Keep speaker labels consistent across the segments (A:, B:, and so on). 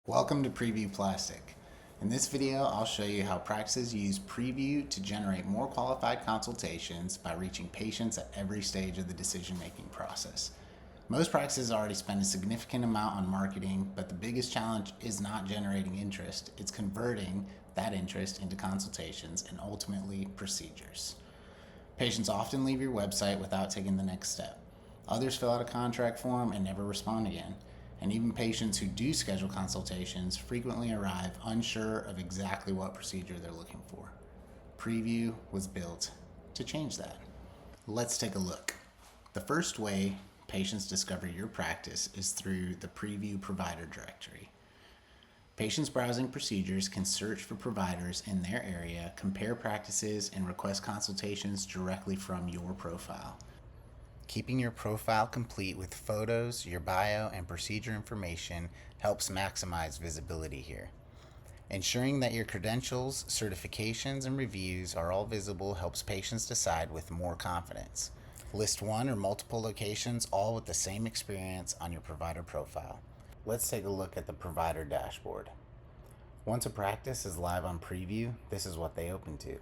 A: Welcome to PREEVØ Plastic. In this video, I'll show you how practices use PREEVØ to generate more qualified consultations by reaching patients at every stage of the decision-making process. Most practices already spend a significant amount on marketing, but the biggest challenge is not generating interest, it's converting that interest into consultations and ultimately procedures. Patients often leave your website without taking the next step. Others fill out a contract form and never respond again. And even patients who do schedule consultations frequently arrive unsure of exactly what procedure they're looking for. PREEVØ was built to change that. Let's take a look. The first way patients discover your practice is through the PREEVØ provider directory. Patients browsing procedures can search for providers in their area, compare practices, and request consultations directly from your profile. Keeping your profile complete with photos, your bio, and procedure information helps maximize visibility here. Ensuring that your credentials, certifications, and reviews are all visible helps patients decide with more confidence. List one or multiple locations, all with the same experience on your provider profile. Let's take a look at the provider dashboard. Once a practice is live on PREEVØ, this is what they open to.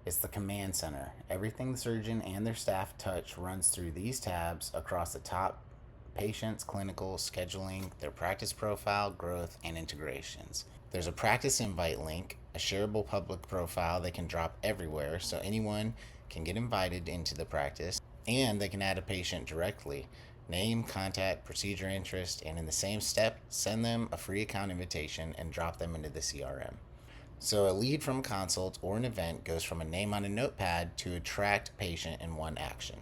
A: It's the command center. Everything the surgeon and their staff touch runs through these tabs across the top: patients, clinical, scheduling, their practice profile, growth, and integrations. There's a practice invite link, a shareable public profile they can drop everywhere so anyone can get invited into the practice, and they can add a patient directly. Name, contact, procedure interest, and in the same step, send them a free account invitation and drop them into the CRM. So a lead from a consult or an event goes from a name on a notepad to a tracked patient in one action.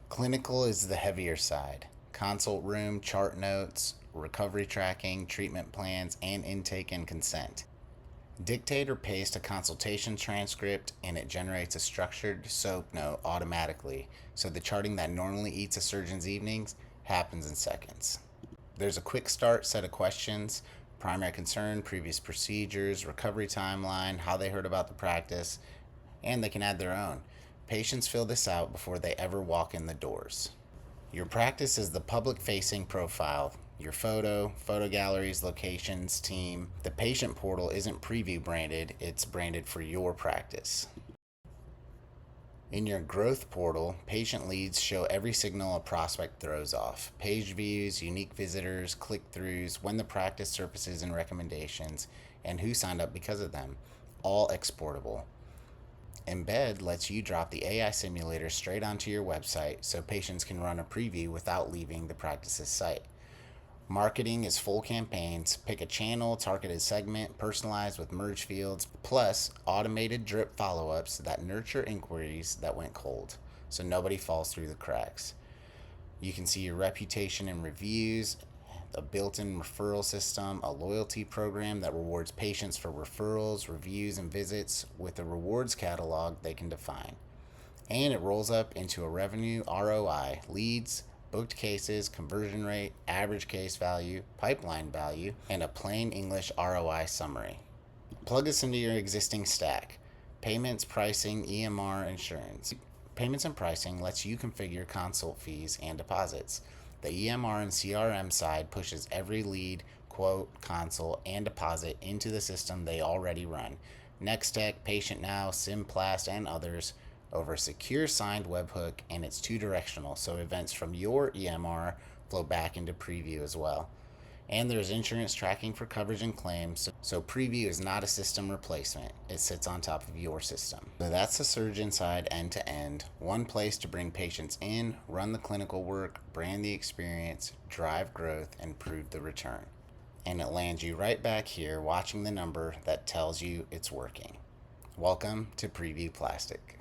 A: Clinical is the heavier side. Consult room, chart notes, recovery tracking, treatment plans, and intake and consent. Dictate or paste a consultation transcript and it generates a structured SOAP note automatically, so the charting that normally eats a surgeon's evenings happens in seconds. There's a quick start set of questions: primary concern, previous procedures, recovery timeline, how they heard about the practice, and they can add their own. Patients fill this out before they ever walk in the doors. Your practice is the public-facing profile: your photo galleries, locations, team. The patient portal isn't PREEVØ branded, it's branded for your practice. In your growth portal, patient leads show every signal a prospect throws off: page views, unique visitors, click-throughs, when the practice surfaces and recommendations, and who signed up because of them, all exportable. Embed lets you drop the AI simulator straight onto your website so patients can run a PREEVØ without leaving the practice's site. Marketing is full campaigns. Pick a channel, targeted segment, personalized with merge fields, plus automated drip follow-ups that nurture inquiries that went cold, so nobody falls through the cracks. You can see your reputation and reviews, a built-in referral system, a loyalty program that rewards patients for referrals, reviews, and visits with a rewards catalog they can define. And it rolls up into a revenue ROI: leads, booked cases, conversion rate, average case value, pipeline value, and a plain English ROI summary. Plug this into your existing stack: payments, pricing, EMR, insurance. Payments and pricing lets you configure consult fees and deposits. The EMR and CRM side pushes every lead, quote, consult, and deposit into the system they already run: Nextech, PatientNow, Simplast, and others, over a secure signed webhook, and it's two-directional, so events from your EMR flow back into PREEVØ as well. And there's insurance tracking for coverage and claims, so PREEVØ is not a system replacement. It sits on top of your system. So that's the surgeon side end to end. One place to bring patients in, run the clinical work, brand the experience, drive growth, and prove the return. And it lands you right back here watching the number that tells you it's working. Welcome to PREEVØ Plastic.